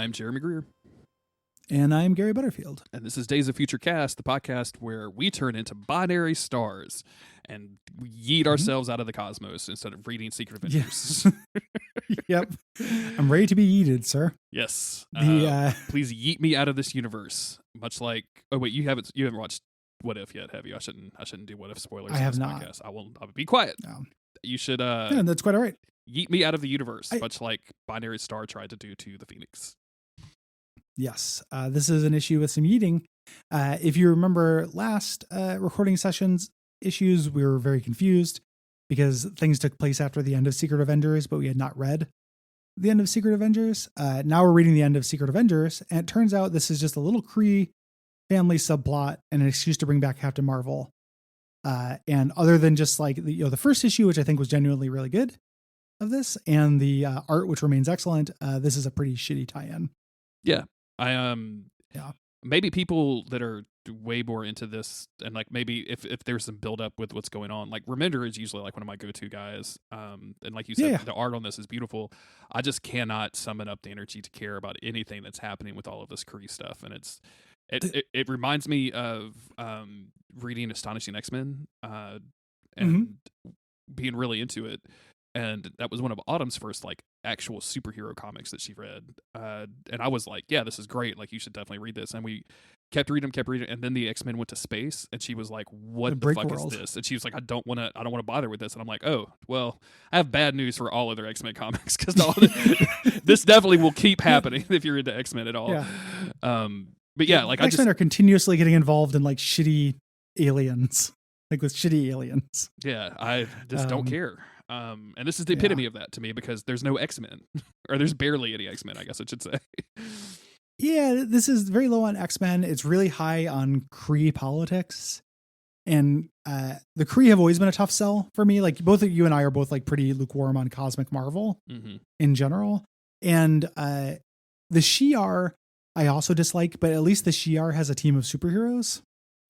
I'm Jeremy Greer. And I'm Gary Butterfield. And this is Days of Future Cast, the podcast where we turn into binary stars and yeet ourselves out of the cosmos instead of reading Secret Avengers. Yep. I'm ready to be yeeted, sir. Yes. Please yeet me out of this universe. Much like, oh wait, you haven't watched What If yet, have you? I shouldn't do What If spoilers. I have in this not. Podcast. I will be quiet. No. You should. Yeah, that's quite all right. Yeet me out of the universe, much like Binary Star tried to do to the Phoenix. Yes. This is an issue with some yeeting. If you remember last recording sessions issues, we were very confused because things took place after the end of Secret Avengers, but we had not read the end of Secret Avengers. Now we're reading the end of Secret Avengers, and it turns out this is just a little Kree family subplot and an excuse to bring back Captain Marvel. And other than just like the first issue, which I think was genuinely really good of this, and the art, which remains excellent, this is a pretty shitty tie-in. Yeah. Maybe people that are way more into this, and like maybe if there's some build up with what's going on, like Remender is usually like one of my go-to guys. And like you said, the art on this is beautiful. I just cannot summon up the energy to care about anything that's happening with all of this Kree stuff. And it reminds me of reading Astonishing X-Men and being really into it. And that was one of Autumn's first like actual superhero comics that she read. And I was like, yeah, this is great. Like, you should definitely read this. And we kept reading. And then the X-Men went to space, and she was like, what the fuck is this? And she was like, I don't want to bother with this. And I'm like, oh, well, I have bad news for all other X-Men comics, because this definitely will keep happening if you're into X-Men at all. Yeah. But yeah, like X-Men are continuously getting involved in like shitty aliens, like with shitty aliens. Yeah. I just don't care. And this is the epitome of that to me, because there's no X-Men, or there's barely any X-Men, I guess I should say. Yeah, this is very low on X-Men. It's really high on Kree politics. And the Kree have always been a tough sell for me. Like, both of you and I are both like pretty lukewarm on Cosmic Marvel in general. And the Shi'ar I also dislike, but at least the Shi'ar has a team of superheroes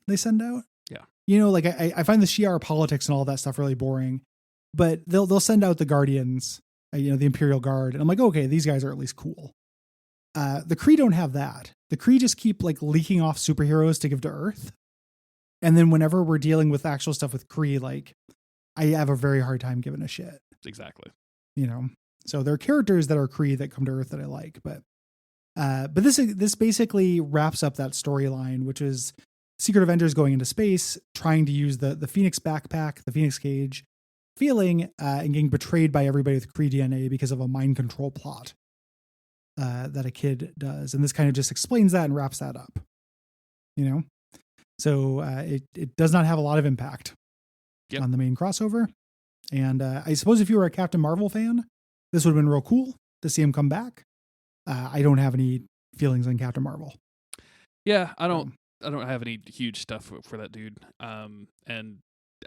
they send out. Yeah. Like I find the Shi'ar politics and all that stuff really boring. But they'll send out the Guardians, the Imperial Guard, and I'm like, okay, these guys are at least cool. The Kree don't have that. The Kree just keep like leaking off superheroes to give to Earth, and then whenever we're dealing with actual stuff with Kree, like, I have a very hard time giving a shit. Exactly. So there are characters that are Kree that come to Earth that I like, but this basically wraps up that storyline, which is Secret Avengers going into space, trying to use the Phoenix backpack, the Phoenix cage, feeling and getting betrayed by everybody with Kree DNA because of a mind control plot that a kid does. And this kind of just explains that and wraps that up, So it does not have a lot of impact on the main crossover. And I suppose if you were a Captain Marvel fan, this would have been real cool to see him come back. I don't have any feelings on Captain Marvel. Yeah, I don't have any huge stuff for that dude. And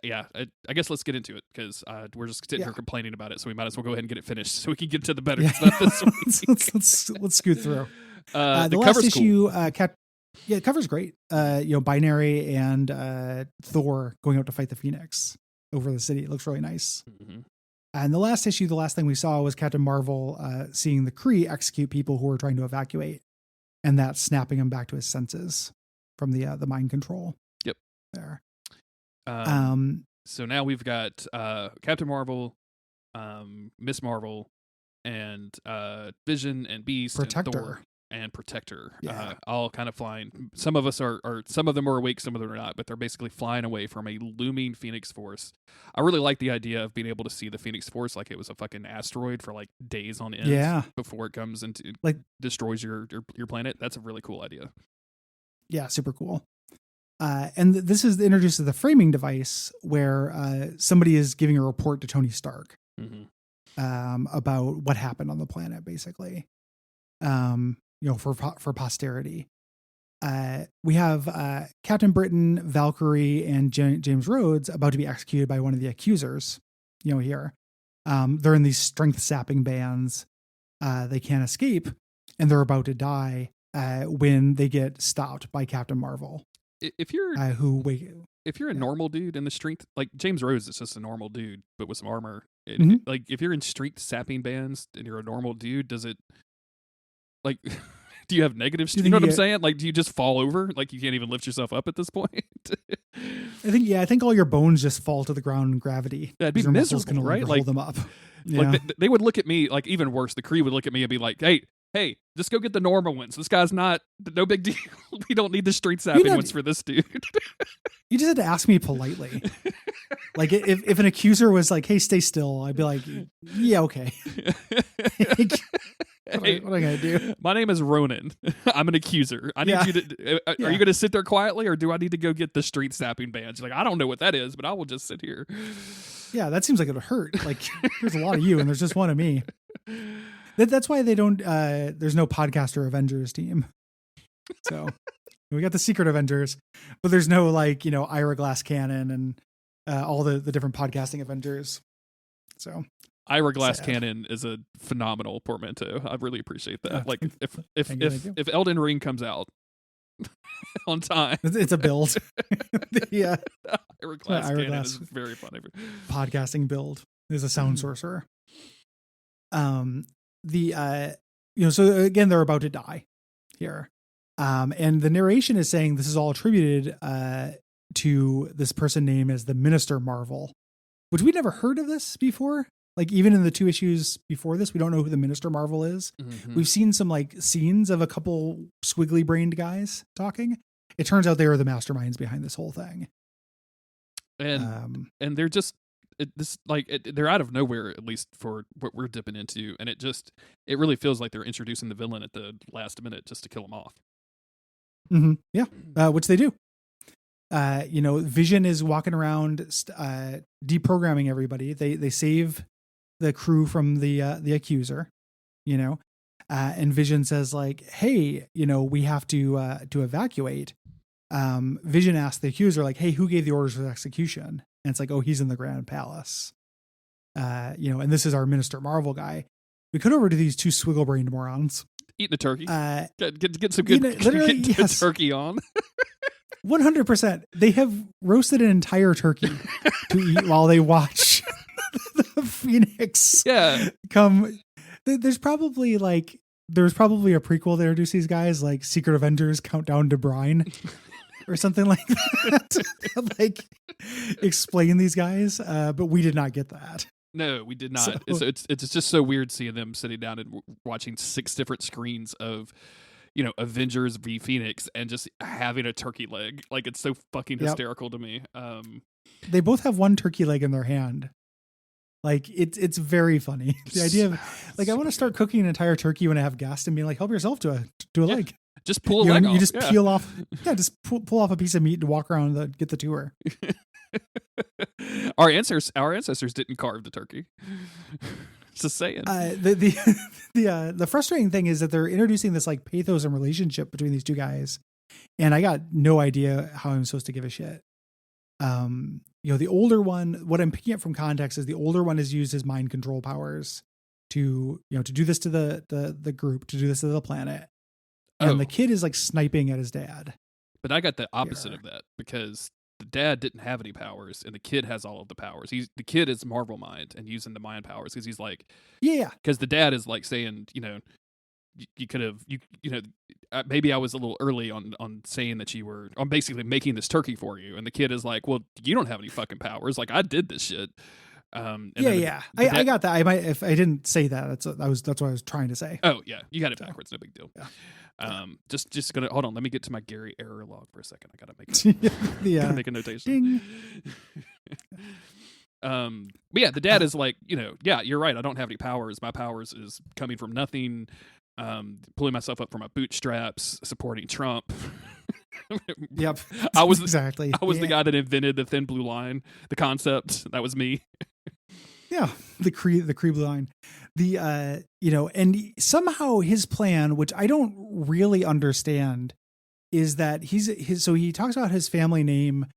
yeah, I guess let's get into it, because we're just sitting here complaining about it, so we might as well go ahead and get it finished so we can get to the better stuff this week. let's scoot through. The last issue, cool. The cover's great. Binary and Thor going out to fight the Phoenix over the city. It looks really nice. Mm-hmm. And the last issue, the last thing we saw was Captain Marvel seeing the Kree execute people who were trying to evacuate, and that snapping him back to his senses from the mind control. Yep. There. So now we've got Captain Marvel, Miss Marvel, and Vision and Beast, Protector. and Thor and Protector, Yeah. all kind of flying. Some of us are some of them are awake, some of them are not, but they're basically flying away from a looming Phoenix Force. I really like the idea of being able to see the Phoenix Force like it was a fucking asteroid for like days on end before it comes and like destroys your planet. That's a really cool idea. Yeah, super cool. And this is introduces the framing device where somebody is giving a report to Tony Stark about what happened on the planet, basically. For posterity. We have Captain Britain, Valkyrie, and James Rhodes about to be executed by one of the accusers. Here, they're in these strength sapping bands. They can't escape, and they're about to die when they get stopped by Captain Marvel. If you're a normal dude in the strength, like James Rhodes is just a normal dude, but with some armor. Like if you're in strength sapping bands and you're a normal dude, does it Like, do you have negative? Do you You know think what I'm saying? Like, do you just fall over? Like, you can't even lift yourself up at this point. I think all your bones just fall to the ground in gravity. That'd be your muscles can miserable, no right? longer Like, hold them up. like Yeah. they would look at me, like, even worse. The Kree would look at me and be like, hey, just go get the normal ones. This guy's not no big deal. We don't need the street zapping ones for this dude. You just had to ask me politely. Like if an accuser was like, "Hey, stay still," I'd be like, "Yeah, okay." What am I gonna do? My name is Ronan. I'm an accuser. I need you to. Are you going to sit there quietly, or do I need to go get the street zapping badge? Like, I don't know what that is, but I will just sit here. Yeah, that seems like it'll hurt. Like, there's a lot of you, and there's just one of me. That's why they don't. There's no podcaster Avengers team. So we got the secret Avengers, but there's no like Ira Glass Cannon and all the different podcasting Avengers. So. Ira Glass Cannon is a phenomenal portmanteau. I really appreciate that. Like if Elden Ring comes out on time, it's a build. Yeah, Ira Glass Cannon is very funny. Podcasting build is a sound sorcerer. So again, they're about to die here, and the narration is saying this is all attributed to this person named as the Minister Marvel, which we'd never heard of this before. Like even in the 2 issues before this, we don't know who the Minister Marvel is. Mm-hmm. We've seen some like scenes of a couple squiggly brained guys talking. It turns out they were the masterminds behind this whole thing. And they're just they're out of nowhere, at least for what we're dipping into. And it really feels like they're introducing the villain at the last minute just to kill him off. Mm-hmm. Yeah. Which they do. Vision is walking around, deprogramming everybody. They save the crew from the accuser, and Vision says like, "Hey, we have to evacuate." Vision asks the accuser like, "Hey, who gave the orders for the execution?" And it's like, "Oh, he's in the Grand Palace." And this is our Minister Marvel guy. We cut over to these 2 swiggle-brained morons eating a turkey. Get some good literally, yes. Turkey on. 100%. They have roasted an entire turkey to eat while they watch the Phoenix come. There's probably a prequel that introduces these guys like Secret Avengers Countdown to Brine or something like that. Like explain these guys. But we did not get that. No, we did not. So, it's just so weird seeing them sitting down and watching 6 different screens of Avengers v Phoenix and just having a turkey leg. Like it's so fucking hysterical to me. They both have one turkey leg in their hand. Like it's very funny. The idea of like, I want to start cooking an entire turkey when I have guests and being like, help yourself to a leg. Just pull a leg off. You just peel off. Yeah. Just pull off a piece of meat to walk around and get the tour. Our ancestors didn't carve the turkey. Just saying. The frustrating thing is that they're introducing this like pathos and relationship between these 2 guys, and I got no idea how I'm supposed to give a shit. The older one, what I'm picking up from context is the older one has used his mind control powers to do this to the group, to do this to the planet, and the kid is like sniping at his dad. But I got the opposite of that because the dad didn't have any powers and the kid has all of the powers. The kid is Marvel mind and using the mind powers because he's like, because the dad is like saying, you could have, maybe I was a little early on saying that I'm basically making this turkey for you. And the kid is like, well, you don't have any fucking powers. Like I did this shit. I got that. I might, if I didn't say that, that's what I was trying to say. Oh yeah. You got it backwards. No big deal. Yeah. Just gonna hold on. Let me get to my Gary error log for a second. I gotta make a notation. But yeah, the dad is like, you're right. I don't have any powers. My powers is coming from nothing. Pulling myself up from my bootstraps, supporting Trump. Yep. I was the guy that invented the thin blue line, the concept. That was me. Yeah, the Kree blue line. And somehow his plan, which I don't really understand, is that he talks about his family name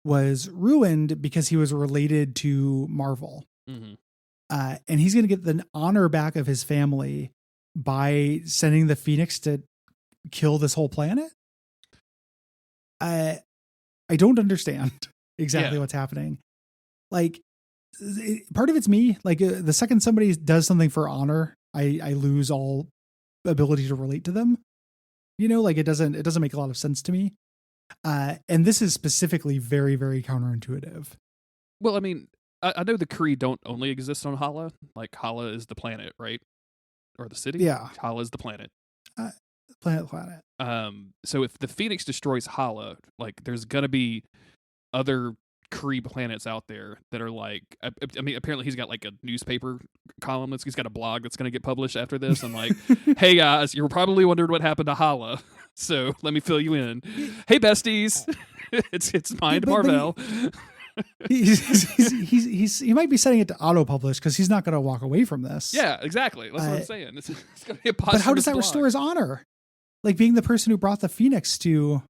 was ruined because he was related to Marvel. Mm-hmm. And he's going to get the honor back of his family by sending the Phoenix to kill this whole planet. I don't understand exactly what's happening. Like, part of it's me. Like, the second somebody does something for honor, I lose all ability to relate to them. Like it doesn't make a lot of sense to me. And this is specifically very, very counterintuitive. Well, I mean, I know the Kree don't only exist on Hala. Like Hala is the planet, right? Or the city? Yeah. Hala is the planet. Planet. So if the Phoenix destroys Hala, like there's gonna be other Kree planets out there that are like, I mean, apparently he's got like a newspaper column. He's got a blog that's going to get published after this. And like, hey guys, you were probably wondering what happened to Hala. So let me fill you in. Hey besties, it's Mind Marvel. He might be setting it to auto publish because he's not going to walk away from this. Yeah, exactly. That's what I'm saying. It's going to be a positive. But how does that restore his honor? Like being the person who brought the Phoenix to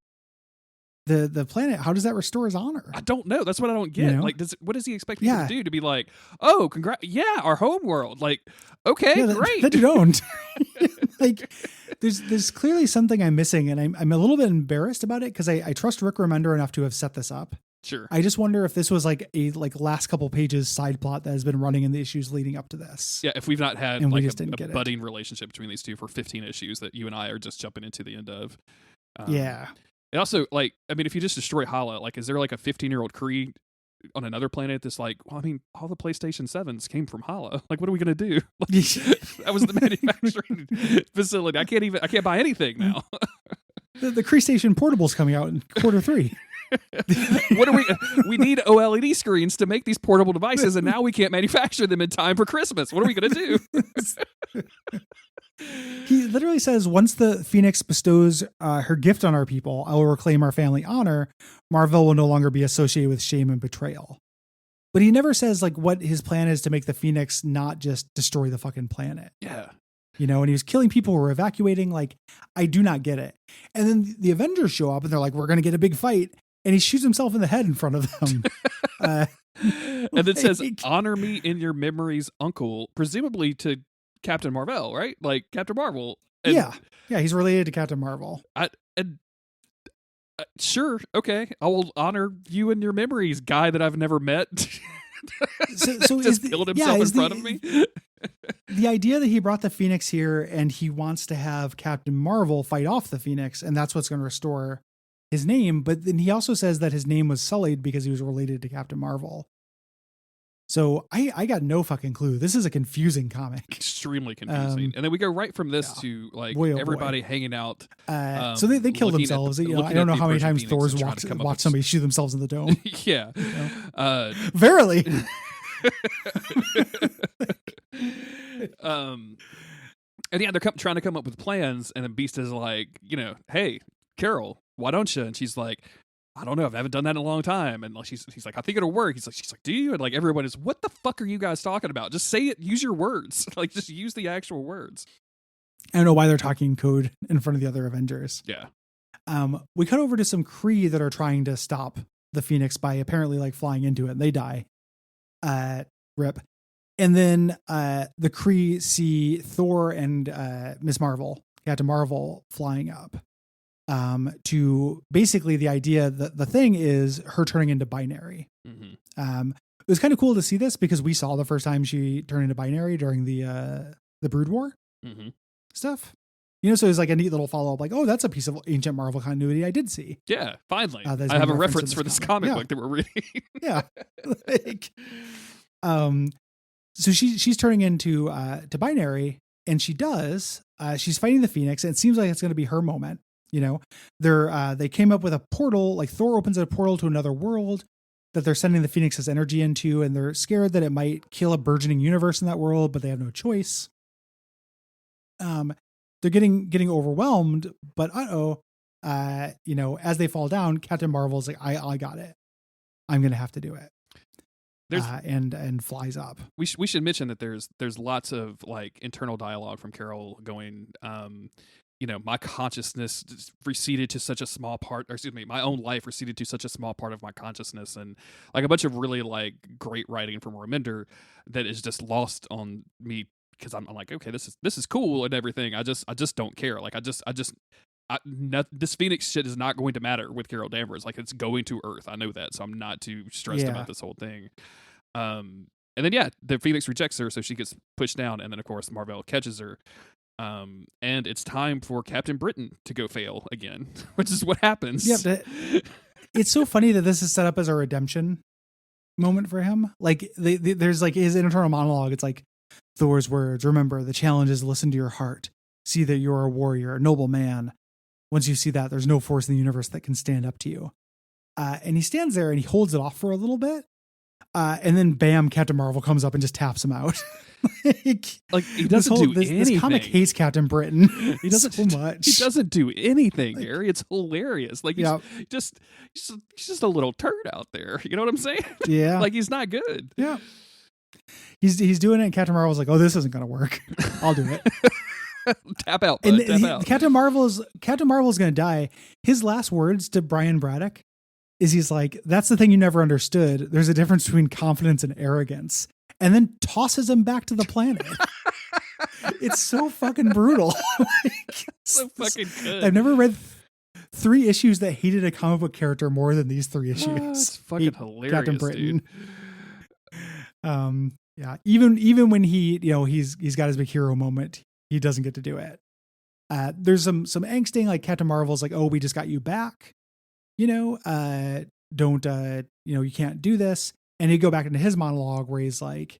the planet, how does that restore his honor? I don't know. That's what I don't get. Like, what does he expect people to do? To be like, oh, congrats, yeah, our home world. Like, okay, great. That you don't. Like, there's clearly something I'm missing, and I'm a little bit embarrassed about it because I trust Rick Remender enough to have set this up. Sure. I just wonder if this was like a last couple pages side plot that has been running in the issues leading up to this. Yeah, if we've not had like a budding relationship between these two for 15 issues that you and I are just jumping into the end of. Yeah. And also, like, I mean, if you just destroy Hala, like, is there like a 15-year-old Kree on another planet that's like, well, I mean, all the PlayStation 7s came from Hala. Like, what are we going to do? Like, that was the manufacturing facility. I can't buy anything now. The Kree Station Portable's coming out in Q3. What are we need OLED screens to make these portable devices, and now we can't manufacture them in time for Christmas. What are we going to do? He literally says, once the Phoenix bestows her gift on our people, I will reclaim our family honor. Marvel will no longer be associated with shame and betrayal. But he never says like what his plan is to make the Phoenix not just destroy the fucking planet. Yeah. And he was killing people who were evacuating. Like, I do not get it. And then the Avengers show up and they're like, we're going to get a big fight. And he shoots himself in the head in front of them. And it says, honor me in your memories, uncle, presumably to Captain Marvel, right? Like Captain Marvel. And yeah, he's related to Captain Marvel. Sure, okay, I will honor you in your memories, guy that I've never met. So just killed himself in front of me. The idea that he brought the Phoenix here and he wants to have Captain Marvel fight off the Phoenix, and that's what's going to restore his name. But then he also says that his name was sullied because he was related to Captain Marvel. So I got no fucking clue. This is a confusing comic. Extremely confusing. And then we go right from this to like everybody hanging out. So they kill themselves. I don't know how many times Thor's watched somebody shoot themselves in the dome. Yeah. Verily. And yeah, they're trying to come up with plans, and then Beast is like, hey, Carol, why don't you? And she's like, I don't know, I haven't done that in a long time. And he's like, I think it'll work. She's like, do you? And like everyone is, what the fuck are you guys talking about? Just say it, use your words. Like just use the actual words. I don't know why they're talking code in front of the other Avengers. Yeah. We cut over to some Kree that are trying to stop the Phoenix by apparently like flying into it, and they die. Rip. And then the Kree see Thor and Miss Marvel, Captain Marvel, flying up. To basically the idea that the thing is her turning into binary. Mm-hmm. It was kind of cool to see this because we saw the first time she turned into binary during the Brood War stuff. So it was like a neat little follow up, like, oh, that's a piece of ancient Marvel continuity I did see. Yeah, finally. I have a reference for this comic book that we're reading. Yeah. So she's turning into to binary, and she does. She's fighting the Phoenix, and it seems like it's going to be her moment. They came up with a portal, like Thor opens a portal to another world that they're sending the Phoenix's energy into, and they're scared that it might kill a burgeoning universe in that world, but they have no choice. They're getting overwhelmed, but as they fall down, Captain Marvel's like, I got it. I'm going to have to do it. And flies up. We should mention that there's lots of like internal dialogue from Carol going, my consciousness receded to such a small part, or excuse me, my own life receded to such a small part of my consciousness, and like a bunch of really like great writing from Remender that is just lost on me because I'm like, okay, this is cool and everything. I just don't care. Like this Phoenix shit is not going to matter with Carol Danvers. Like it's going to Earth. I know that, so I'm not too stressed about this whole thing. And then the Phoenix rejects her, so she gets pushed down, and then of course Marvel catches her. And it's time for Captain Britain to go fail again, which is what happens. Yeah, it's so funny that this is set up as a redemption moment for him. Like there's like his internal monologue. It's like Thor's words. Remember, the challenge is listen to your heart. See that you're a warrior, a noble man. Once you see that, there's no force in the universe that can stand up to you. And he stands there and he holds it off for a little bit. And then bam, Captain Marvel comes up and just taps him out. like he doesn't do anything. This comic hates Captain Britain. He doesn't so much. He doesn't do anything, Gary. It's hilarious. Like he's just a little turd out there. You know what I'm saying? Yeah. Like he's not good. Yeah. He's doing it, and Captain Marvel's like, "Oh, this isn't gonna work. I'll do it." Tap out, bud. Tap out. Captain Marvel's gonna die. His last words to Brian Braddock is he's like, "That's the thing you never understood. There's a difference between confidence and arrogance," and then tosses him back to the planet. It's so fucking brutal. So fucking good. I've never read 3 issues that hated a comic book character more than these 3 issues. It's fucking hilarious, Captain Britain. Dude. Yeah. Even when he, he's got his big hero moment, he doesn't get to do it. There's some angsting, like Captain Marvel's like, "Oh, we just got you back. Don't, you can't do this." And he'd go back into his monologue where he's like,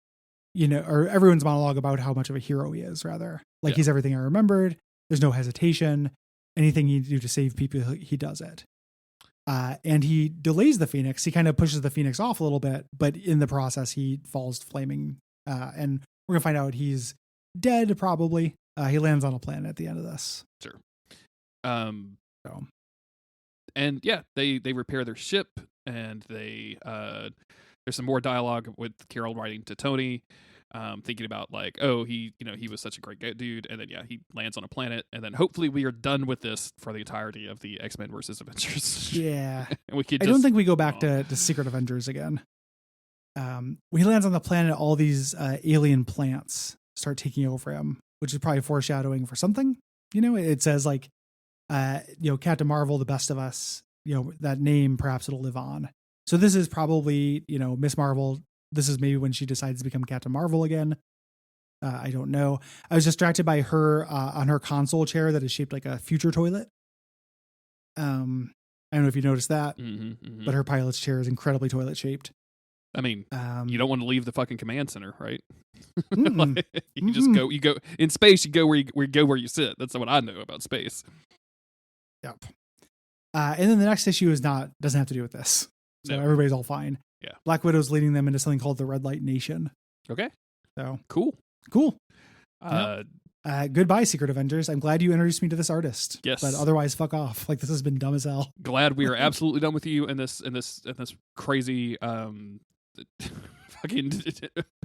or everyone's monologue about how much of a hero he is, rather. Like, he's everything I remembered. There's no hesitation. Anything you do to save people, he does it. And he delays the Phoenix. He kind of pushes the Phoenix off a little bit, but in the process, he falls flaming. And we're going to find out he's dead, probably. He lands on a planet at the end of this. Sure. And yeah, they repair their ship, and they there's some more dialogue with Carol writing to Tony, thinking about like, oh, he was such a great dude, and then he lands on a planet, and then hopefully we are done with this for the entirety of the X-Men versus Avengers. Yeah. And we could I don't think we go back to Secret Avengers again. When he lands on the planet, all these alien plants start taking over him, which is probably foreshadowing for something. It says like, Captain Marvel, the best of us, that name, perhaps it'll live on. So this is probably, Miss Marvel. This is maybe when she decides to become Captain Marvel again. I don't know. I was distracted by her on her console chair that is shaped like a future toilet. I don't know if you noticed that, but her pilot's chair is incredibly toilet shaped. I mean, you don't want to leave the fucking command center, right? Like, you just go in space. You go where you sit. That's what I know about space. Yep. And then the next issue doesn't have to do with this. So everybody's all fine. Yeah. Black Widow's leading them into something called the Red Light Nation. Okay. So cool. Goodbye, Secret Avengers. I'm glad you introduced me to this artist. Yes. But otherwise, fuck off. Like, this has been dumb as hell. Glad we are absolutely done with you in this crazy fucking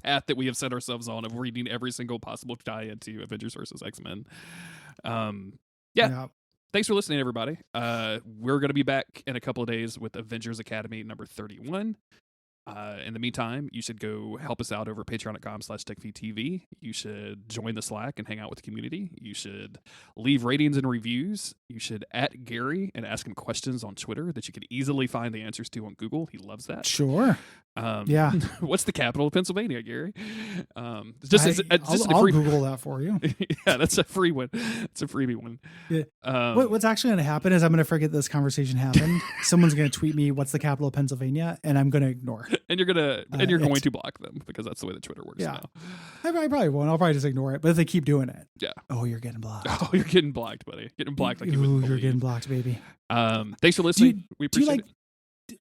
path that we have set ourselves on of reading every single possible tie-in to Avengers versus X-Men. Yeah. Thanks for listening, everybody. We're going to be back in a couple of days with Avengers Academy number 31. In the meantime, you should go help us out over patreon.com/Duckfeed.tv. You should join the Slack and hang out with the community. You should leave ratings and reviews. You should @ Gary and ask him questions on Twitter that you can easily find the answers to on Google. He loves that. Sure. Yeah. What's the capital of Pennsylvania, Gary? I'll Google that for you. Yeah, that's a free one. It's a freebie one. Yeah. What's actually going to happen is I'm going to forget this conversation happened. Someone's going to tweet me, "What's the capital of Pennsylvania?" And I'm going to ignore. And you're going to block them because that's the way that Twitter works now. I probably won't. I'll probably just ignore it. But if they keep doing it, yeah. Oh, you're getting blocked. Oh, you're getting blocked, buddy. Getting blocked like you wouldn't believe. You're getting blocked, baby. Thanks for listening. We appreciate it.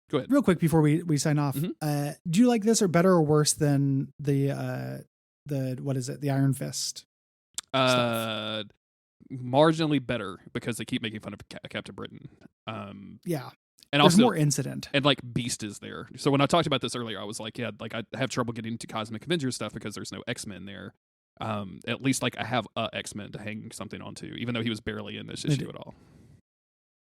Go ahead. Real quick before we sign off. Do you like this or better or worse than the what is it? The Iron Fist stuff? Marginally better because they keep making fun of Captain Britain. Yeah. And there's also more incident. And like Beast is there. So when I talked about this earlier, I was like, yeah, like I have trouble getting into Cosmic Avengers stuff because there's no X-Men there. At least like I have a X-Men to hang something onto, even though he was barely in this issue at all.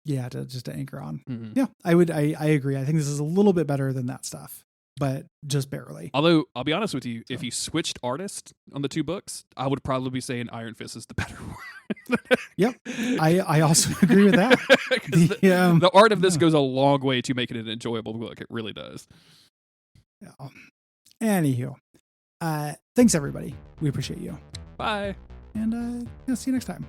Yeah, just to anchor on. Yeah, I agree. I think this is a little bit better than that stuff, but just barely. Although I'll be honest with you, if you switched artists on the 2 books, I would probably be saying Iron Fist is the better one. Yep, I also agree with that. The art of this goes a long way to making it an enjoyable book. It really does. Yeah. Anywho, thanks everybody. We appreciate you. Bye. And see you next time.